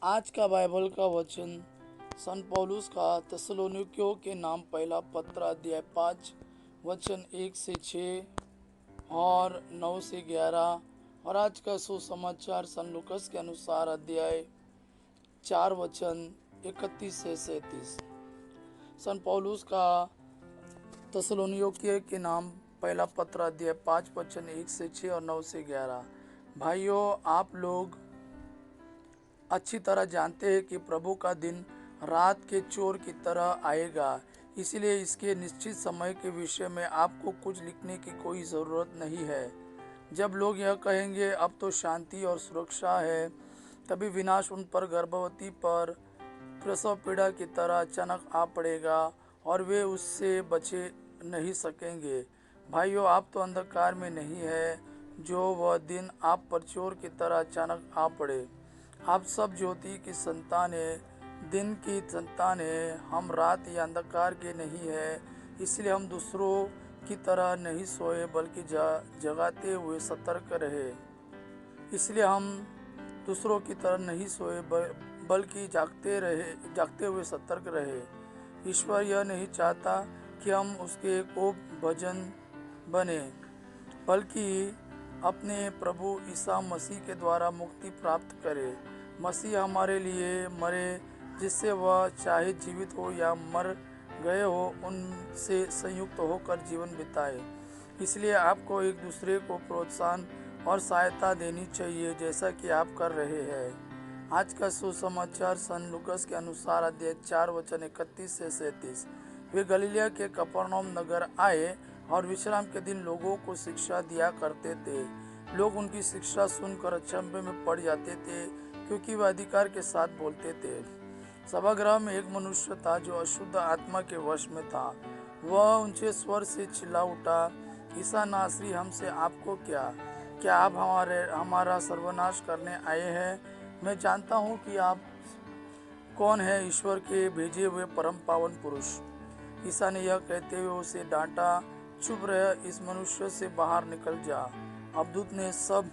आज का बाइबल का वचन सन पौलुस का थिस्सलुनीकियों के नाम पहला पत्र अध्याय 5 वचन 1 से 6 और 9 से 11। और आज का सुसमाचार सन लूकस के अनुसार अध्याय 4 वचन 31 से 37। सन पौलुस का थिस्सलुनीकियों के नाम पहला पत्र अध्याय 5 वचन 1 से 6 और 9 से 11। भाइयों, आप लोग अच्छी तरह जानते हैं कि प्रभु का दिन रात के चोर की तरह आएगा। इसलिए इसके निश्चित समय के विषय में आपको कुछ लिखने की कोई ज़रूरत नहीं है। जब लोग यह कहेंगे अब तो शांति और सुरक्षा है, तभी विनाश उन पर गर्भवती पर प्रसव पीड़ा की तरह अचानक आ पड़ेगा और वे उससे बचे नहीं सकेंगे। भाइयों, आप तो अंधकार में नहीं है जो वह दिन आप पर चोर की तरह अचानक आ पड़े। आप सब ज्योति की संतान है, दिन की संतान है। हम रात या अंधकार के नहीं है, इसलिए हम दूसरों की तरह नहीं सोए बल्कि जगाते हुए सतर्क रहे। इसलिए हम दूसरों की तरह नहीं सोए बल्कि जागते हुए सतर्क रहे। ईश्वर यह नहीं चाहता कि हम उसके कोप भजन बने, बल्कि अपने प्रभु ईसा मसीह के द्वारा मुक्ति प्राप्त करें। मसीह हमारे लिए मरे, जिससे वह चाहे जीवित हो या मर गए हो उनसे संयुक्त होकर जीवन बिताए। इसलिए आपको एक दूसरे को प्रोत्साहन और सहायता देनी चाहिए, जैसा कि आप कर रहे हैं। आज का सुसमाचार सन लूकस के अनुसार अध्याय 4 वचन 31 से 37। वे गलीलिया के कफरनहूम नगर आए और विश्राम के दिन लोगों को शिक्षा दिया करते थे। लोग उनकी शिक्षा सुनकर अचंभे में पड़ जाते थे, क्योंकि वह अधिकार के साथ बोलते थे। सभागृह में एक मनुष्य था जो अशुद्ध आत्मा के वश में था। वह ऊंचे स्वर से चिल्ला उठा, ईसा नासरी, हमसे आपको क्या आप हमारा सर्वनाश करने आए हैं? मैं जानता हूँ कि आप कौन है, ईश्वर के भेजे हुए परम पावन पुरुष। ईसा ने यह कहते हुए उसे डांटा, चुप रह, इस मनुष्य से बाहर निकल जा। अबदूत ने सब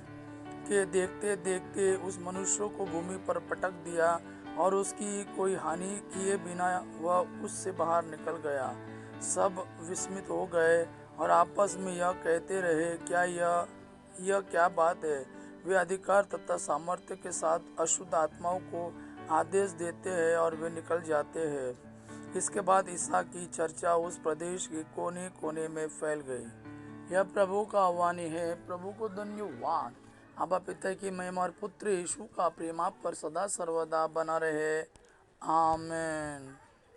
के देखते देखते उस मनुष्य को भूमि पर पटक दिया और उसकी कोई हानि किए बिना वह उससे बाहर निकल गया। सब विस्मित हो गए और आपस में यह कहते रहे, यह क्या बात है? वे अधिकार तथा सामर्थ्य के साथ अशुद्ध आत्माओं को आदेश देते हैं और वे निकल जाते हैं। इसके बाद ईसा की चर्चा उस प्रदेश के कोने कोने में फैल गई। यह प्रभु का आह्वान है। प्रभु को धन्यवाद। अब्बा पिता की महिमा और पुत्र यीशु का प्रेम आप पर सदा सर्वदा बना रहे। आमीन।